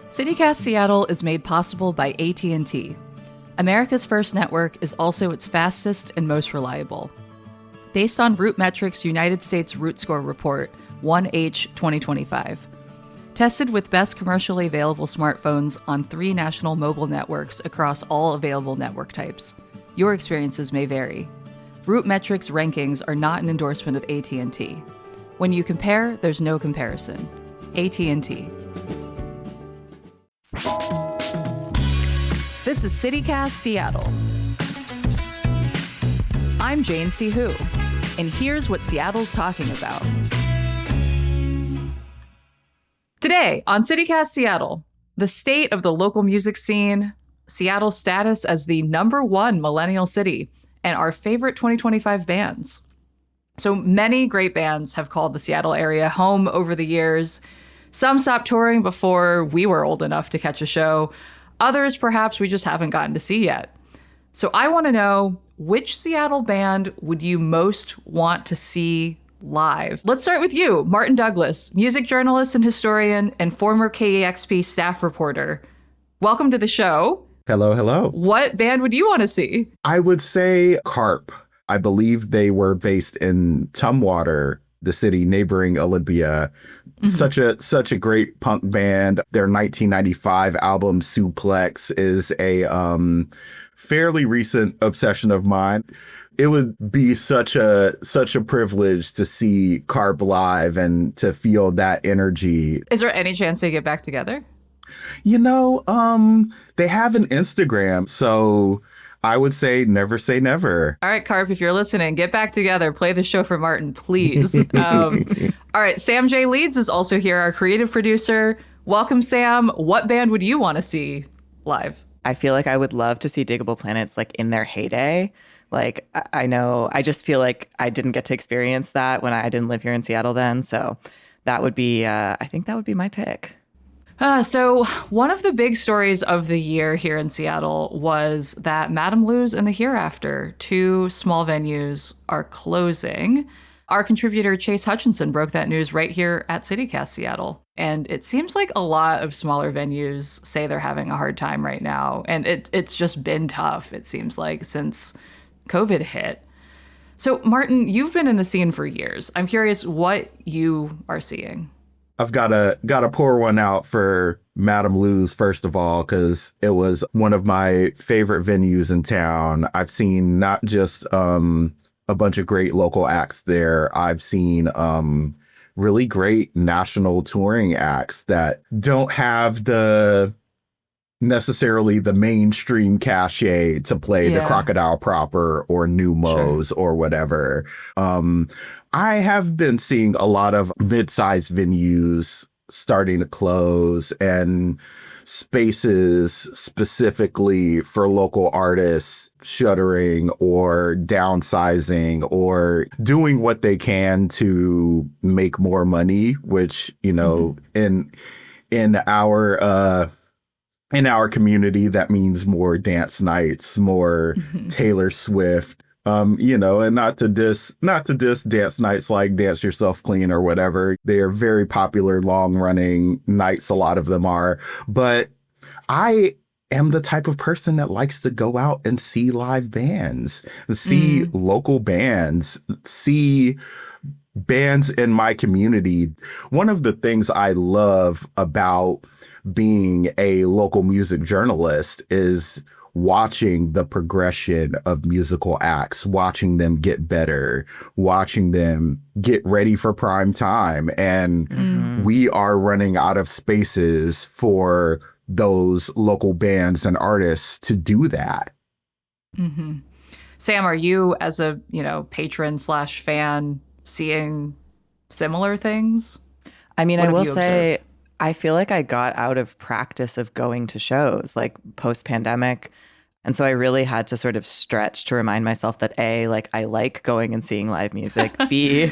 CityCast Seattle is made possible by AT&T. America's first network is also its fastest and most reliable. Based on RootMetrics' United States Root Score Report, 1H 2025. Tested with best commercially available smartphones on 3 national mobile networks across all available network types. Your experiences may vary. RootMetrics rankings are not an endorsement of AT&T. When you compare, there's no comparison. AT&T. This is CityCast Seattle. I'm Jane C. Hu, and here's what Seattle's talking about. Today on CityCast Seattle, the state of the local music scene, Seattle's status as the #1 millennial city, and our favorite 2025 bands. So many great bands have called the Seattle area home over the years. Some stopped touring before we were old enough to catch a show. Others, perhaps, we just haven't gotten to see yet. So I want to know, which Seattle band would you most want to see live? Let's start with you, Martin Douglas, music journalist and historian and former KEXP staff reporter. Welcome to the show. Hello, hello. What band would you want to see? I would say KEXP. I believe they were based in Tumwater, the city neighboring Olympia. Mm-hmm. Such a great punk band. Their 1995 album Suplex is a fairly recent obsession of mine. It would be such a privilege to see KEXP live and to feel that energy. Is there any chance they get back together? You know, they have an Instagram, so I would say never say never. All right, KEXP, if you're listening, get back together. Play the show for Martin, please. All right, Sam J Leeds is also here, our creative producer. Welcome, Sam. What band would you want to see live? I feel like I would love to see Diggable Planets like in their heyday. Like, I just feel like I didn't get to experience that when I didn't live here in Seattle then. So that would be, I think that would be my pick. So one of the big stories of the year here in Seattle was that Madame Lou's and the Hereafter, 2 small venues, are closing. Our contributor Chase Hutchinson broke that news right here at CityCast Seattle. And it seems like a lot of smaller venues say they're having a hard time right now. And it's just been tough, it seems like, since COVID hit. So Martin, you've been in the scene for years. I'm curious what you are seeing. I've got to pour one out for Madame Lou's, first of all, because it was one of my favorite venues in town. I've seen not just a bunch of great local acts there. I've seen really great national touring acts that don't have necessarily the mainstream cachet to play the Crocodile Proper or Numos or whatever. I have been seeing a lot of mid-sized venues starting to close and spaces specifically for local artists shuttering or downsizing or doing what they can to make more money, which, you know, in our community, that means more dance nights, more Taylor Swift, you know, and not to diss dance nights like Dance Yourself Clean or whatever. They are very popular, long running nights. A lot of them are. But I am the type of person that likes to go out and see live bands, see local bands, see bands in my community. One of the things I love about being a local music journalist is watching the progression of musical acts, watching them get better, watching them get ready for prime time. And we are running out of spaces for those local bands and artists to do that. Sam, are you, as a, patron / fan, seeing similar things? I mean, I will say, I feel like I got out of practice of going to shows like post-pandemic. And so I really had to sort of stretch to remind myself that A, like I like going and seeing live music. B,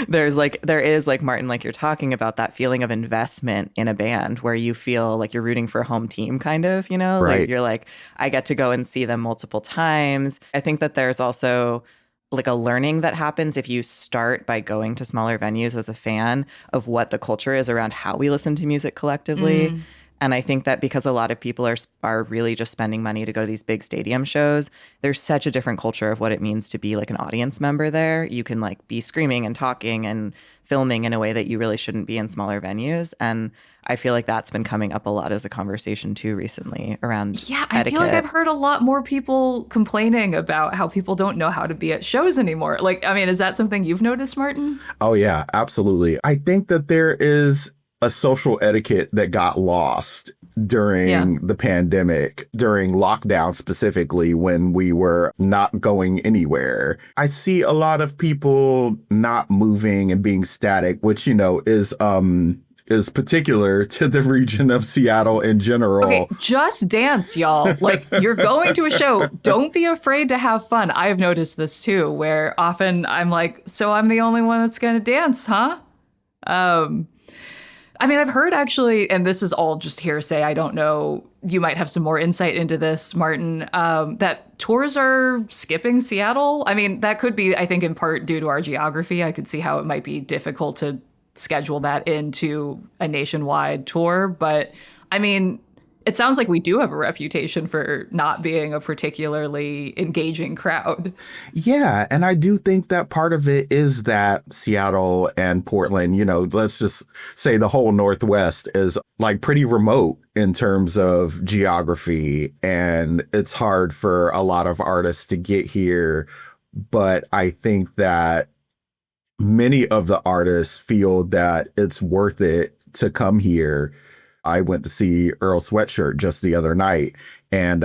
there is like Martin, like you're talking about, that feeling of investment in a band where you feel like you're rooting for a home team kind of, Right. Like you're like, I get to go and see them multiple times. I think that there's also like a learning that happens if you start by going to smaller venues as a fan of what the culture is around how we listen to music collectively. And I think that because a lot of people are really just spending money to go to these big stadium shows, there's such a different culture of what it means to be like an audience member there. You can like be screaming and talking and filming in a way that you really shouldn't be in smaller venues. And I feel like that's been coming up a lot as a conversation too recently around etiquette. I feel like I've heard a lot more people complaining about how people don't know how to be at shows anymore. Like, I mean, is that something you've noticed, Martin? Oh, yeah, absolutely. I think that there is a social etiquette that got lost during the pandemic, during lockdown specifically, when we were not going anywhere. I see a lot of people not moving and being static, which, you know, is particular to the region of Seattle in general. Okay, just dance, y'all. Like, you're going to a show. Don't be afraid to have fun. I've noticed this too, where often I'm like, so I'm the only one that's going to dance, huh? I mean, I've heard actually, and this is all just hearsay, I don't know, you might have some more insight into this, Martin, that tours are skipping Seattle. I mean, that could be, I think, in part due to our geography. I could see how it might be difficult to schedule that into a nationwide tour. But I mean, it sounds like we do have a reputation for not being a particularly engaging crowd. Yeah, and I do think that part of it is that Seattle and Portland, you know, let's just say the whole Northwest is like pretty remote in terms of geography, and it's hard for a lot of artists to get here. But I think that many of the artists feel that it's worth it to come here. I went to see Earl Sweatshirt just the other night, and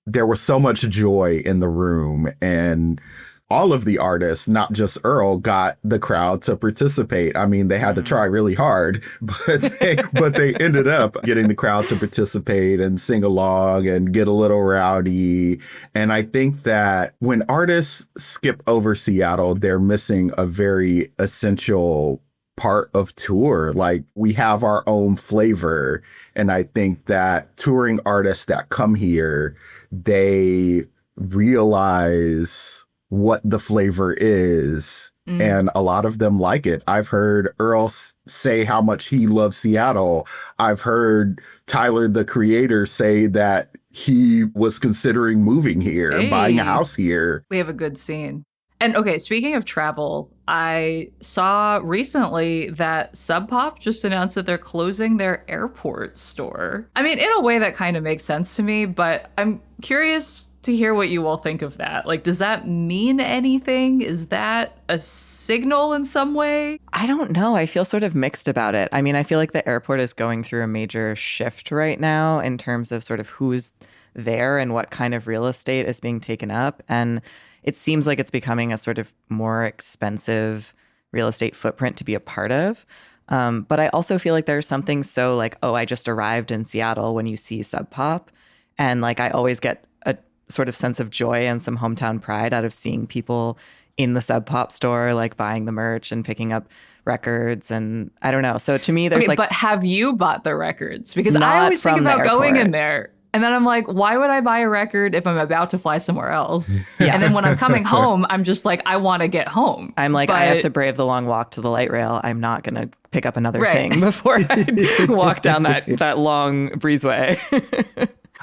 there was so much joy in the room, and all of the artists, not just Earl, got the crowd to participate. I mean, they had to try really hard, but they ended up getting the crowd to participate and sing along and get a little rowdy. And I think that when artists skip over Seattle, they're missing a very essential part of tour. Like, we have our own flavor. And I think that touring artists that come here, they realize what the flavor is. And a lot of them like it. I've heard Earl say how much he loves Seattle. I've heard Tyler, the creator, say that he was considering moving here and buying a house here. We have a good scene. And okay, speaking of travel, I saw recently that Sub Pop just announced that they're closing their airport store. I mean, in a way that kind of makes sense to me, but I'm curious to hear what you all think of that. Like, does that mean anything? Is that a signal in some way? I don't know. I feel sort of mixed about it. I mean, I feel like the airport is going through a major shift right now in terms of sort of who's there and what kind of real estate is being taken up. And it seems like it's becoming a sort of more expensive real estate footprint to be a part of. But I also feel like there's something so like, oh, I just arrived in Seattle when you see Sub Pop. And like, I always get a sort of sense of joy and some hometown pride out of seeing people in the Sub Pop store, like buying the merch and picking up records. And I don't know. So to me, there's but have you bought the records? Because I always think about going in there. And then I'm like, why would I buy a record if I'm about to fly somewhere else? Yeah. And then when I'm coming home, I'm just like, I want to get home. I'm like, I have to brave the long walk to the light rail. I'm not going to pick up another thing before I walk down that long breezeway.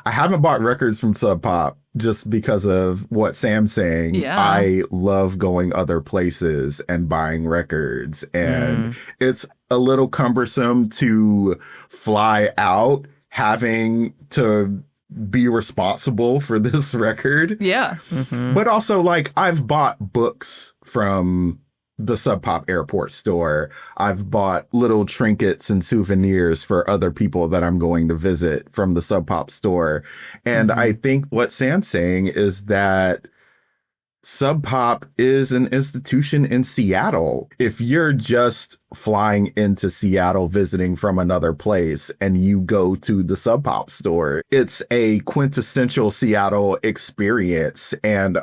I haven't bought records from Sub Pop just because of what Sam's saying. Yeah. I love going other places and buying records. And it's a little cumbersome to fly out having to be responsible for this record. Yeah. But also, like, I've bought books from the Sub Pop airport store. I've bought little trinkets and souvenirs for other people that I'm going to visit from the Sub Pop store. And I think what Sam's saying is that Sub Pop is an institution in Seattle. If you're just flying into Seattle visiting from another place and you go to the Sub Pop store, it's a quintessential Seattle experience. And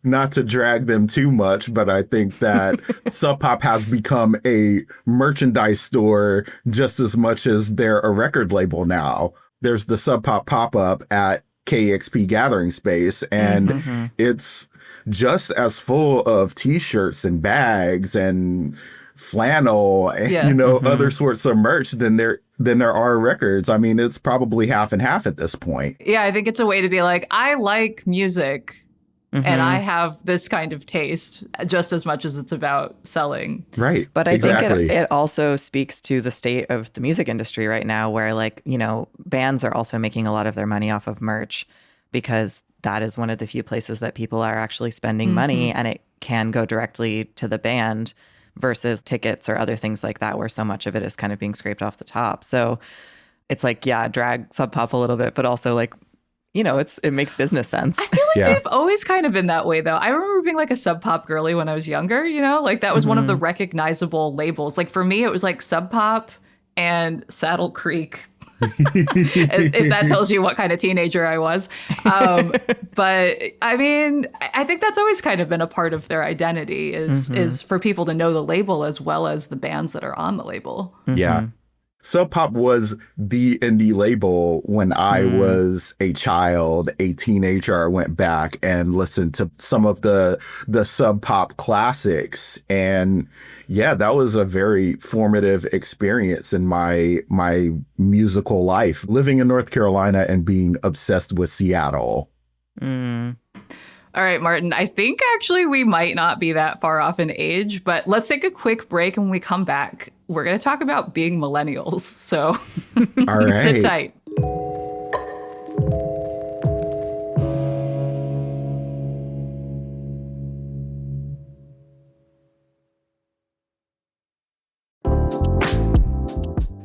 not to drag them too much, but I think that Sub Pop has become a merchandise store just as much as they're a record label now. There's the Sub Pop pop-up at KEXP Gathering Space, and it's just as full of t-shirts and bags and flannel and, Yeah. other sorts of merch than there are records. I mean, it's probably half and half at this point. Yeah, I think it's a way to be like, I like music and I have this kind of taste just as much as it's about selling. Right. But I think it also speaks to the state of the music industry right now, where like, bands are also making a lot of their money off of merch because that is one of the few places that people are actually spending money, and it can go directly to the band versus tickets or other things like that, where so much of it is kind of being scraped off the top. So it's like, yeah, drag Sub Pop a little bit, but also like, it makes business sense. I feel like they've always kind of been that way, though. I remember being like a Sub Pop girly when I was younger, like that was one of the recognizable labels. Like for me, it was like Sub Pop and Saddle Creek. If that tells you what kind of teenager I was. But I mean, I think that's always kind of been a part of their identity is for people to know the label as well as the bands that are on the label. Yeah. Sub Pop was the indie label when I was a child, a teenager. I went back and listened to some of the Sub Pop classics. And yeah, that was a very formative experience in my musical life, living in North Carolina and being obsessed with Seattle. All right, Martin, I think actually we might not be that far off in age, but let's take a quick break. And when we come back, we're going to talk about being millennials. So all right. Sit tight.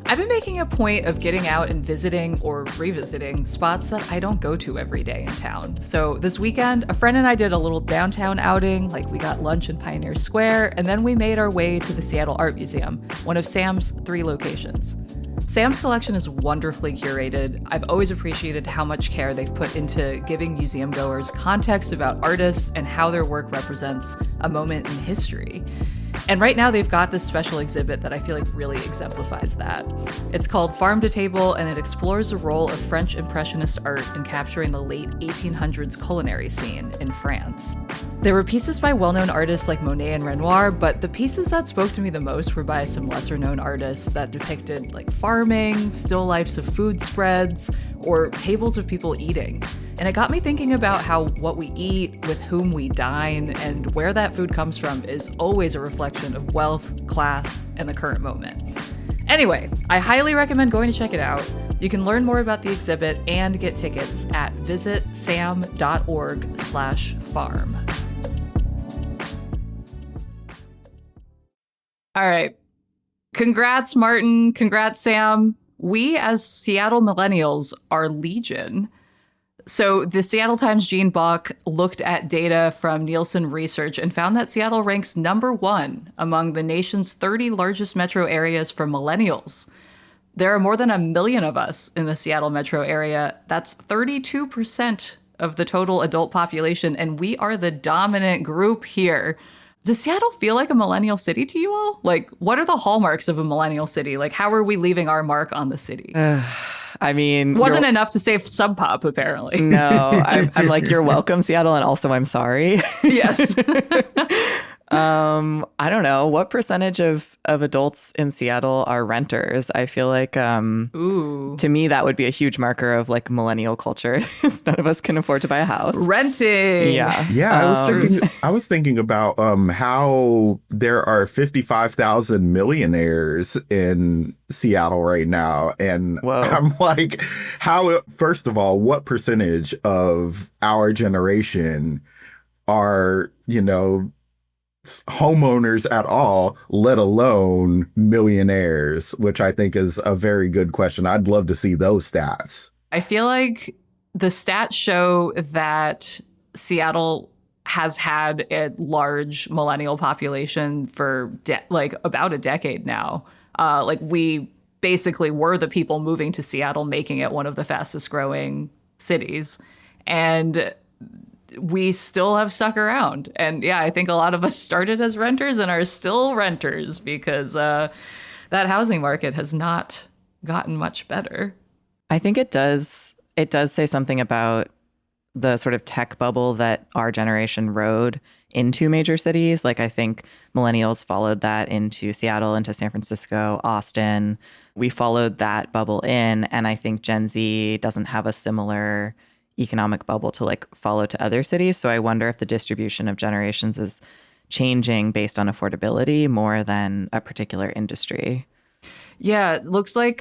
I've been making a point of getting out and visiting or revisiting spots that I don't go to every day in town. So this weekend, a friend and I did a little downtown outing, like we got lunch in Pioneer Square, and then we made our way to the Seattle Art Museum, one of Sam's 3 locations. Sam's collection is wonderfully curated. I've always appreciated how much care they've put into giving museum goers context about artists and how their work represents a moment in history. And right now they've got this special exhibit that I feel like really exemplifies that. It's called Farm to Table, and it explores the role of French Impressionist art in capturing the late 1800s culinary scene in France. There were pieces by well-known artists like Monet and Renoir, but the pieces that spoke to me the most were by some lesser-known artists that depicted like farming, still lifes of food spreads, or tables of people eating. And it got me thinking about how what we eat, with whom we dine, and where that food comes from is always a reflection of wealth, class, and the current moment. Anyway, I highly recommend going to check it out. You can learn more about the exhibit and get tickets at visitsam.org/farm. All right. Congrats, Martin. Congrats, Sam. We, as Seattle Millennials, are legion. So the Seattle Times' Gene Bach looked at data from Nielsen Research and found that Seattle ranks #1 among the nation's 30 largest metro areas for millennials. There are more than 1 million of us in the Seattle metro area. That's 32% of the total adult population, and we are the dominant group here. Does Seattle feel like a millennial city to you all? Like, what are the hallmarks of a millennial city? Like, how are we leaving our mark on the city? I mean, wasn't enough to save Sub Pop, apparently. No, I'm like, you're welcome, Seattle, and also I'm sorry. Yes. I don't know. What percentage of adults in Seattle are renters? I feel like to me, that would be a huge marker of like millennial culture. None of us can afford to buy a house. Renting. Yeah. Yeah. I was thinking about how there are 55,000 millionaires in Seattle right now. And whoa. I'm like, first of all, what percentage of our generation are, homeowners at all, let alone millionaires, which I think is a very good question. I'd love to see those stats. I feel like the stats show that Seattle has had a large millennial population for about a decade now. We basically were the people moving to Seattle, making it one of the fastest growing cities. And we still have stuck around. And yeah, I think a lot of us started as renters and are still renters because that housing market has not gotten much better. I think it does say something about the sort of tech bubble that our generation rode into major cities. Like I think millennials followed that into Seattle, into San Francisco, Austin. We followed that bubble in. And I think Gen Z doesn't have a similar economic bubble to like follow to other cities. So I wonder if the distribution of generations is changing based on affordability more than a particular industry. Yeah, it looks like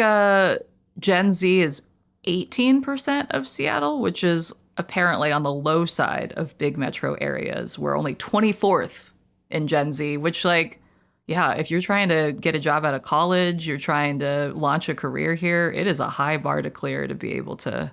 Gen Z is 18% of Seattle, which is apparently on the low side of big metro areas. We're only 24th in Gen Z, which like, yeah, if you're trying to get a job out of college, you're trying to launch a career here, it is a high bar to clear to be able to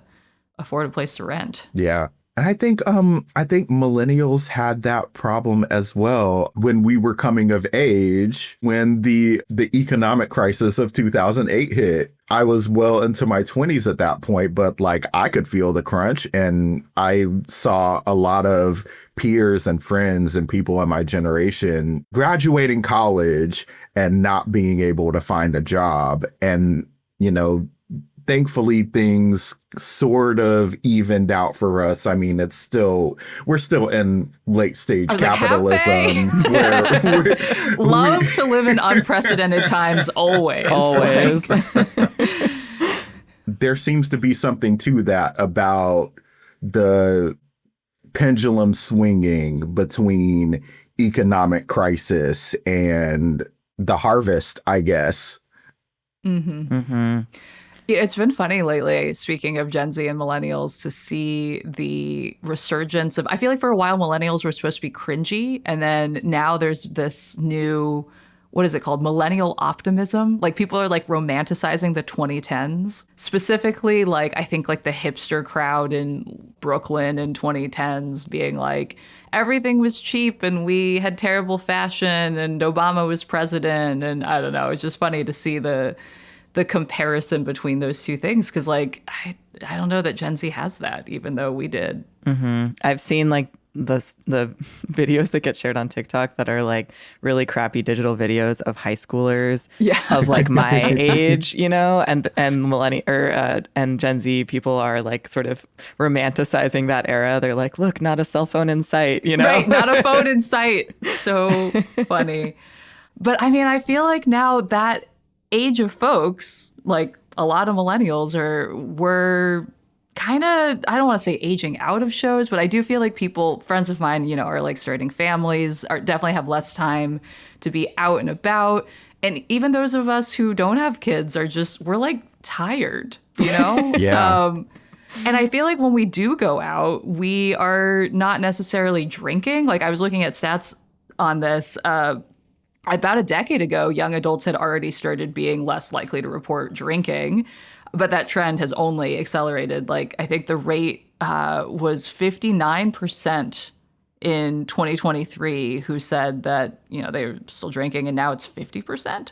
afford a place to rent. Yeah. And I think millennials had that problem as well when we were coming of age, when the economic crisis of 2008 hit. I was well into my 20s at that point, but like I could feel the crunch, and I saw a lot of peers and friends and people in my generation graduating college and not being able to find a job. And, you know, thankfully, things sort of evened out for us. I mean, we're still in late stage capitalism. Like, love to live in unprecedented times, always. Always. There seems to be something to that about the pendulum swinging between economic crisis and the harvest, I guess. Mm-hmm. Mm-hmm. It's been funny lately, speaking of Gen Z and millennials, to see the resurgence of, I feel like for a while, millennials were supposed to be cringy. And then now there's this new, what is it called? Millennial optimism. Like people are like romanticizing the 2010s, specifically like, I think like the hipster crowd in Brooklyn in 2010s being like, everything was cheap and we had terrible fashion and Obama was president. And I don't know, it's just funny to see the comparison between those two things, because like I don't know that Gen Z has that, even though we did. Mm-hmm. I've seen like the videos that get shared on TikTok that are like really crappy digital videos of high schoolers of like my age, you know, and and Gen Z people are like sort of romanticizing that era. They're like, look, not a cell phone in sight, you know, right? Not a phone in sight. So funny. But I mean, I feel like now that age of folks, like a lot of millennials were kind of, I don't want to say aging out of shows, but I do feel like people, friends of mine, you know, are like starting families, are definitely have less time to be out and about. And even those of us who don't have kids we're like tired, you know? Yeah. And I feel like when we do go out, we are not necessarily drinking. Like I was looking at stats on this, about a decade ago, young adults had already started being less likely to report drinking, but that trend has only accelerated. Like, I think the rate was 59% in 2023 who said that, you know, they were still drinking, and now it's 50%.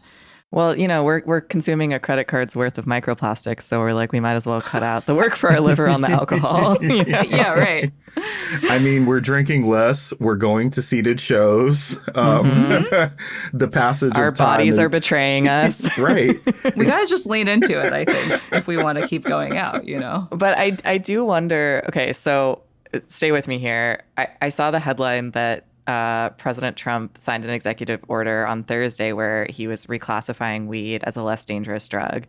Well, you know, we're consuming a credit card's worth of microplastics, so we're like, we might as well cut out the work for our liver on the alcohol. You know? Yeah, right. I mean, we're drinking less. We're going to seated shows. The passage our of time. Our bodies are betraying us. Right. We got to just lean into it, I think, if we want to keep going out, you know? But I do wonder, okay, so stay with me here. I saw the headline that President Trump signed an executive order on Thursday where he was reclassifying weed as a less dangerous drug.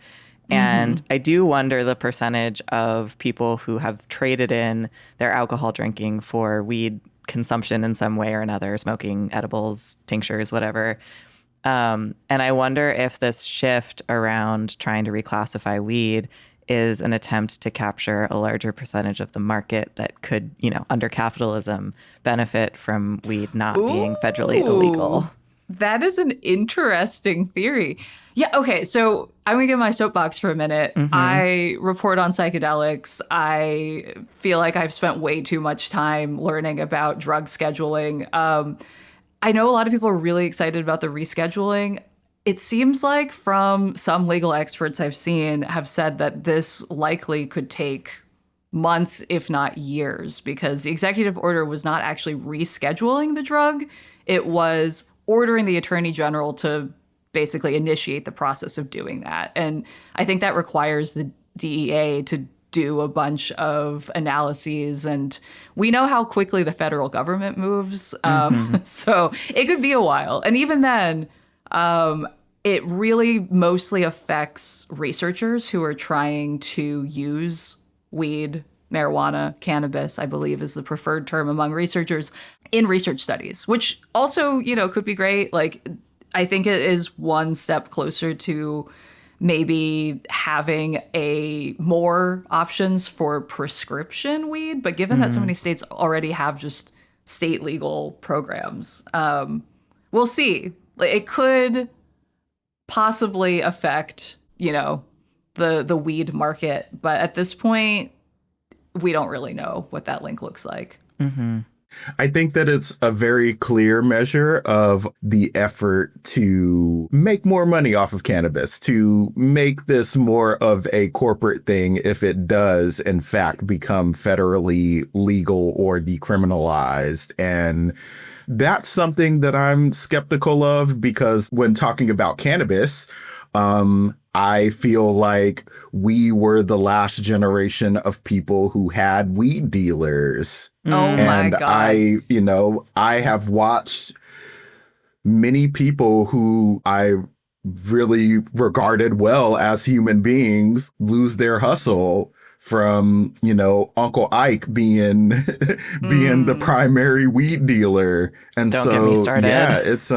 And I do wonder the percentage of people who have traded in their alcohol drinking for weed consumption in some way or another, smoking edibles, tinctures, whatever. And I wonder if this shift around trying to reclassify weed is an attempt to capture a larger percentage of the market that could, you know, under capitalism, benefit from weed not being federally illegal. That is an interesting theory. Yeah, okay, so I'm going to get my soapbox for a minute. I report on psychedelics. I feel like I've spent way too much time learning about drug scheduling. I know a lot of people are really excited about the rescheduling. It seems like from some legal experts I've seen have said that this likely could take months, if not years, because the executive order was not actually rescheduling the drug. It was ordering the attorney general to basically initiate the process of doing that. And I think that requires the DEA to do a bunch of analyses, and we know how quickly the federal government moves. So it could be a while. And even then, it really mostly affects researchers who are trying to use weed, marijuana, cannabis, I believe is the preferred term among researchers in research studies, which also, could be great. Like, I think it is one step closer to maybe having more options for prescription weed. But given that so many states already have just state legal programs, we'll see. Like, it could possibly affect, the weed market. But at this point, we don't really know what that link looks like. I think that it's a very clear measure of the effort to make more money off of cannabis, to make this more of a corporate thing if it does, in fact, become federally legal or decriminalized. And that's something that I'm skeptical of, because when talking about cannabis, I feel like we were the last generation of people who had weed dealers. Oh my God. I have watched many people who I really regarded well as human beings lose their hustle from, Uncle Ike being the primary weed dealer. And Don't get me started. Yeah, it's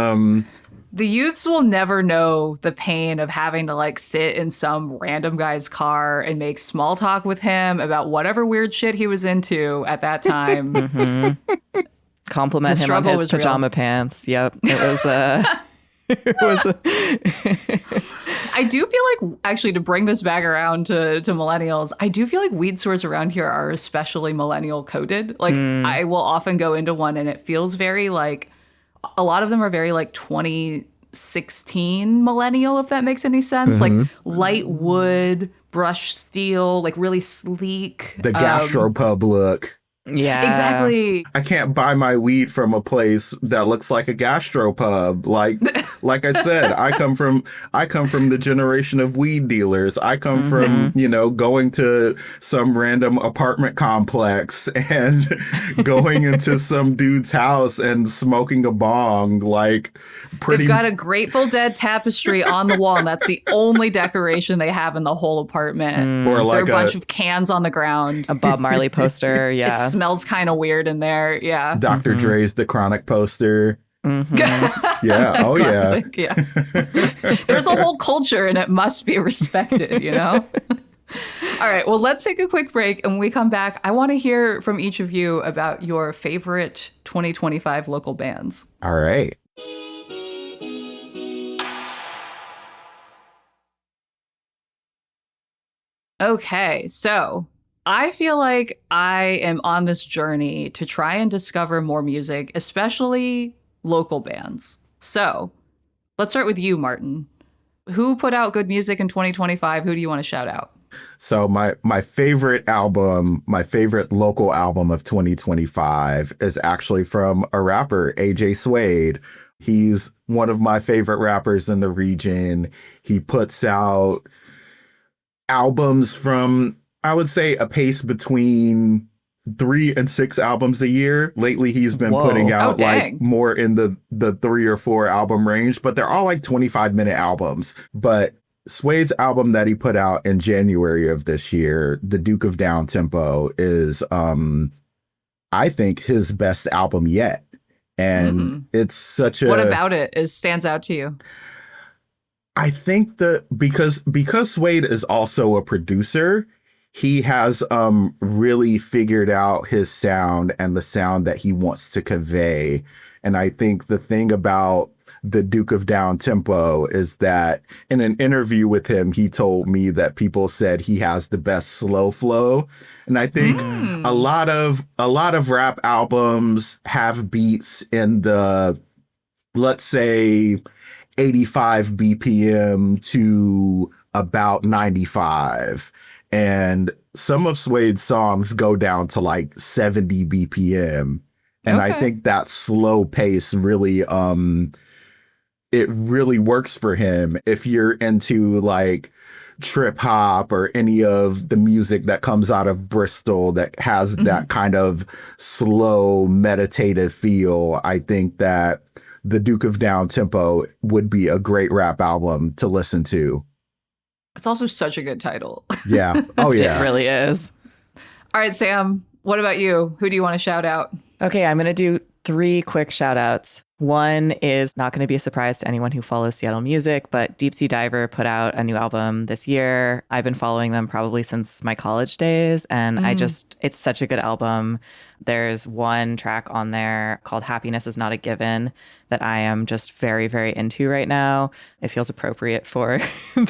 the youths will never know the pain of having to sit in some random guy's car and make small talk with him about whatever weird shit he was into at that time. Compliment him on his pajama pants. Yep. It was I do feel like, actually, to bring this back around to millennials, I do feel like weed stores around here are especially millennial coded. I will often go into one and it feels very a lot of them are very 2016 millennial, if that makes any sense. Light wood, brushed steel, really sleek. The gastropub look. Yeah, exactly. I can't buy my weed from a place that looks like a gastropub. Like I said, I come from the generation of weed dealers. I come from, going to some random apartment complex and going into some dude's house and smoking a bong. They've got a Grateful Dead tapestry on the wall, and that's the only decoration they have in the whole apartment. Or there are a bunch of cans on the ground. A Bob Marley poster. Yeah. It smells kind of weird in there. Yeah. Dr. Dre's The Chronic poster. Yeah. Oh, classic, yeah. There's a whole culture and it must be respected, All right. Well, let's take a quick break. And when we come back, I want to hear from each of you about your favorite 2025 local bands. All right. Okay. So I feel like I am on this journey to try and discover more music, especially local bands. So let's start with you, Martin. Who put out good music in 2025? Who do you want to shout out? So my favorite album, my favorite local album of 2025 is actually from a rapper, AJ Suede. He's one of my favorite rappers in the region. He puts out albums from, I would say, a pace between 3 and 6 albums a year. Lately, he's been putting out more in the 3 or 4 album range, but they're all 25-minute albums. But Suede's album that he put out in January of this year, The Duke of Downtempo, is, I think, his best album yet. And it's such a... What about it stands out to you? I think that because Suede is also a producer, he has really figured out his sound and the sound that he wants to convey. And I think the thing about the Duke of Downtempo is that in an interview with him, he told me that people said he has the best slow flow. And I think a lot of rap albums have beats in the, let's say, 85 BPM to about 95. And some of Suede's songs go down to 70 BPM. And I think that slow pace really, it really works for him. If you're into trip hop or any of the music that comes out of Bristol that has that kind of slow meditative feel, I think that the Duke of Downtempo would be a great rap album to listen to. It's also such a good title. Yeah. Oh, yeah. It really is. All right, Sam, what about you? Who do you want to shout out? Okay, I'm going to do 3 quick shout outs. One is not going to be a surprise to anyone who follows Seattle music, but Deep Sea Diver put out a new album this year. I've been following them probably since my college days, and it's such a good album. There's one track on there called Happiness is Not a Given that I am just very, very into right now. It feels appropriate for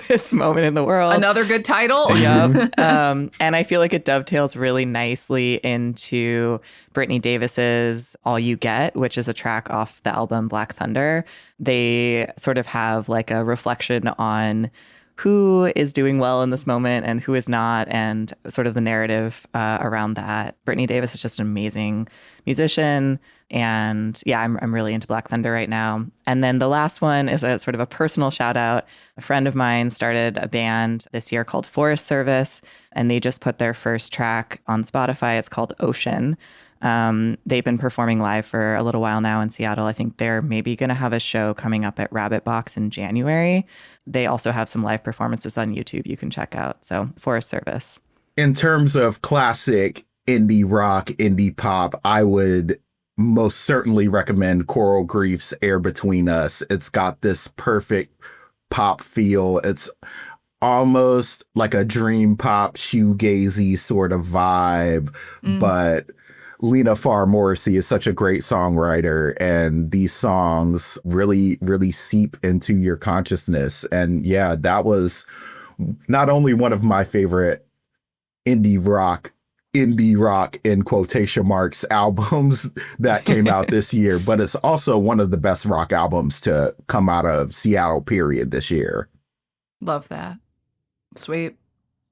this moment in the world. Another good title. Yep. And I feel like it dovetails really nicely into Brittany Davis's All You Get, which is a track off the album Black Thunder. They sort of have like a reflection on who is doing well in this moment and who is not, and sort of the narrative around that. Brittany Davis is just an amazing musician. And yeah, I'm really into Black Thunder right now. And then the last one is a sort of a personal shout out. A friend of mine started a band this year called Forest Service, and they just put their first track on Spotify. It's called Ocean. They've been performing live for a little while now in Seattle. I think they're maybe going to have a show coming up at Rabbit Box in January. They also have some live performances on YouTube you can check out. So Forest Service. In terms of classic indie rock, indie pop, I would most certainly recommend Coral Grief's Air Between Us. It's got this perfect pop feel. It's almost like a dream pop, shoegazy sort of vibe, but Lena Farr Morrissey is such a great songwriter, and these songs really, really seep into your consciousness. And yeah, that was not only one of my favorite indie rock in quotation marks albums that came out this year, but it's also one of the best rock albums to come out of Seattle, period, this year. Love that. Sweet.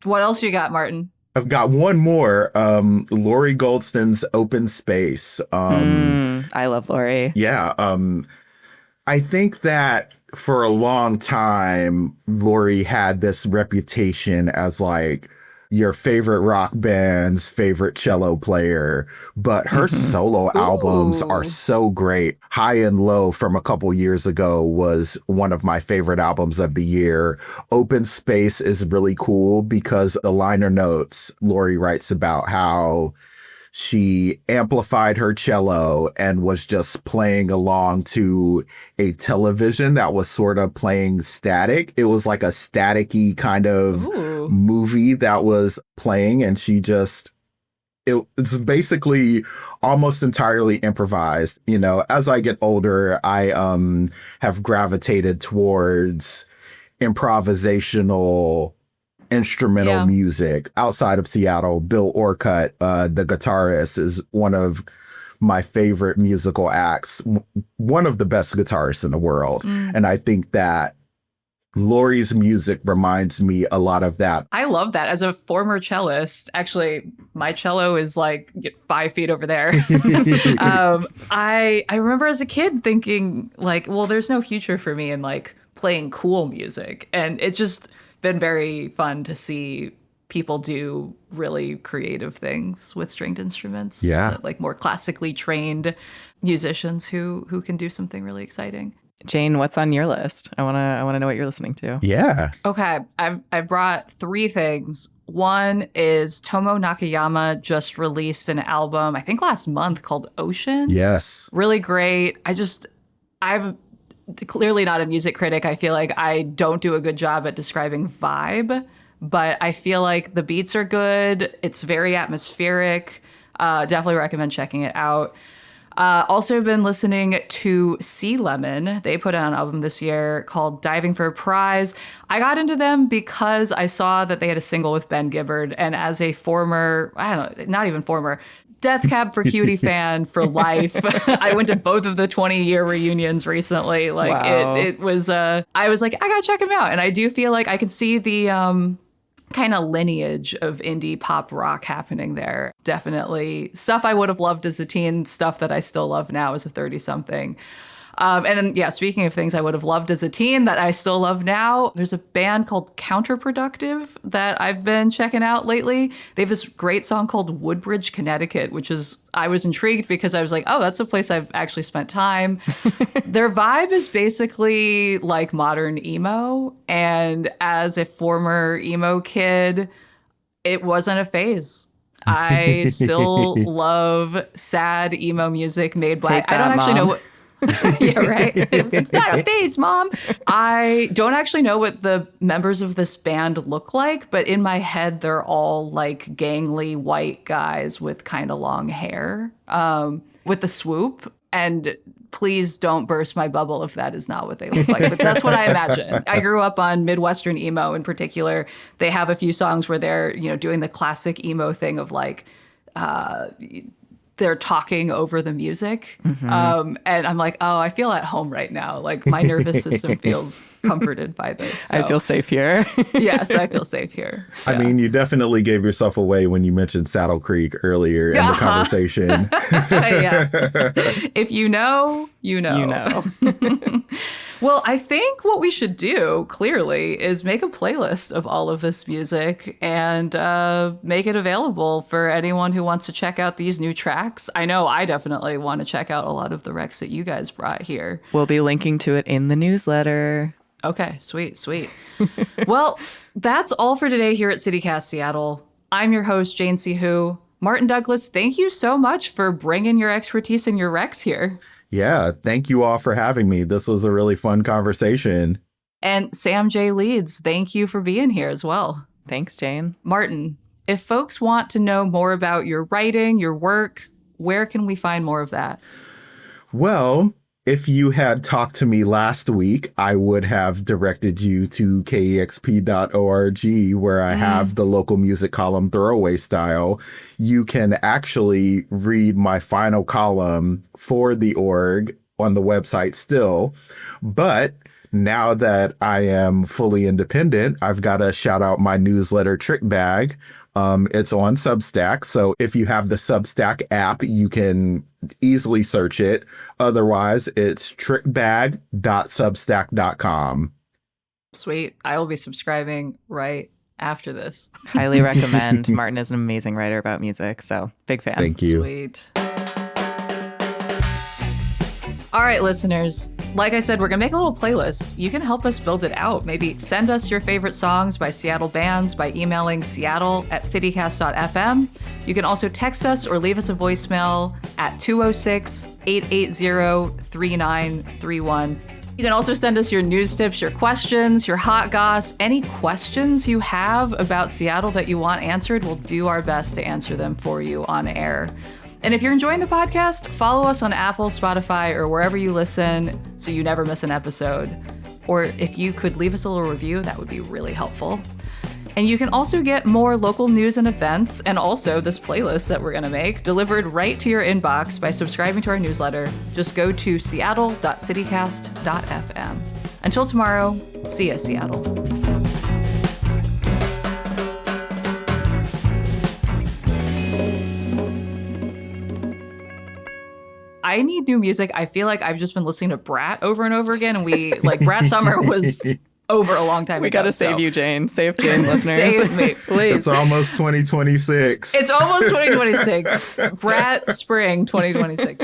What else you got, Martin? I've got one more. Lori Goldston's Open Space. I love Lori. Yeah. I think that for a long time, Lori had this reputation as like your favorite rock band's favorite cello player, but her solo albums are so great. High and Low from a couple years ago was one of my favorite albums of the year. Open Space is really cool because the liner notes, Lori writes about how she amplified her cello and was just playing along to a television that was sort of playing static. It was like a staticky kind of movie that was playing, and she just, it's basically almost entirely improvised. You know, as I get older, I have gravitated towards improvisational instrumental music outside of Seattle. Bill Orcutt, the guitarist, is one of my favorite musical acts, one of the best guitarists in the world. And I think that Lori's music reminds me a lot of that. I love that. As a former cellist, actually, my cello is like 5 feet over there. I remember as a kid thinking like, well, there's no future for me in like playing cool music. And it just been very fun to see people do really creative things with stringed instruments. Yeah. Like more classically trained musicians who can do something really exciting. Jane, what's on your list? I wanna know what you're listening to. Yeah. Okay. I've brought 3 things. One is Tomo Nakayama just released an album, I think last month, called Ocean. Yes. Really great. I'm clearly not a music critic. I feel like I don't do a good job at describing vibe, but I feel like the beats are good. It's very atmospheric. Definitely recommend checking it out. Also been listening to Sea Lemon. They put out an album this year called Diving for a Prize. I got into them because I saw that they had a single with Ben Gibbard, and as a former, I don't know, not even former, Death Cab for Cutie fan for life. I went to both of the 20-year reunions recently. Like wow. it was, I was like, I gotta check him out. And I do feel like I can see the kind of lineage of indie pop rock happening there. Definitely stuff I would have loved as a teen, stuff that I still love now as a 30-something. And then, yeah, speaking of things I would have loved as a teen that I still love now, there's a band called Counterproductive that I've been checking out lately. They have this great song called Woodbridge, Connecticut, which is, I was intrigued because I was like, oh, that's a place I've actually spent time. Their vibe is basically like modern emo. And as a former emo kid, it wasn't a phase. I still love sad emo music made by, I don't actually know what. Yeah, right. It's not a phase, Mom. I don't actually know what the members of this band look like, but in my head, they're all like gangly white guys with kind of long hair, with the swoop. And please don't burst my bubble if that is not what they look like. But that's what I imagine. I grew up on Midwestern emo in particular. They have a few songs where they're, doing the classic emo thing of like, they're talking over the music. And I'm like, oh, I feel at home right now. Like my nervous system feels comforted by this. So. I feel safe here. Yes, I feel safe here. Yeah. I mean, you definitely gave yourself away when you mentioned Saddle Creek earlier in the conversation. Yeah. If you know, you know. You know. Well, I think what we should do, clearly, is make a playlist of all of this music and make it available for anyone who wants to check out these new tracks. I know I definitely want to check out a lot of the recs that you guys brought here. We'll be linking to it in the newsletter. Okay, sweet. Well, that's all for today here at CityCast Seattle. I'm your host, Jane C. Hu. Martin Douglas, thank you so much for bringing your expertise and your recs here. Yeah, thank you all for having me. This was a really fun conversation. And Sam J Leeds, thank you for being here as well. Thanks, Jane. Martin, if folks want to know more about your writing, your work, where can we find more of that? Well, if you had talked to me last week, I would have directed you to KEXP.org, where I have the local music column Throwaway Style. You can actually read my final column for the org on the website still. But now that I am fully independent, I've got to shout out my newsletter Trick Bag. It's on Substack. So if you have the Substack app, you can easily search it. Otherwise, it's trickbag.substack.com. Sweet. I will be subscribing right after this. Highly recommend. Martin is an amazing writer about music. So big fan. Thank you. Sweet. All right, listeners. Like I said, we're going to make a little playlist. You can help us build it out. Maybe send us your favorite songs by Seattle bands by emailing seattle@citycast.fm. You can also text us or leave us a voicemail at 206-880-3931. You can also send us your news tips, your questions, your hot goss, any questions you have about Seattle that you want answered. We'll do our best to answer them for you on air. And if you're enjoying the podcast, follow us on Apple, Spotify, or wherever you listen so you never miss an episode. Or if you could leave us a little review, that would be really helpful. And you can also get more local news and events, and also this playlist that we're going to make, delivered right to your inbox by subscribing to our newsletter. Just go to seattle.citycast.fm. Until tomorrow, see ya, Seattle. I need new music. I feel like I've just been listening to Brat over and over again. And Brat Summer was over a long time ago. We got to save you, Jane. Save Jane, listeners. Save me, please. It's almost 2026. It's almost 2026. Brat Spring 2026.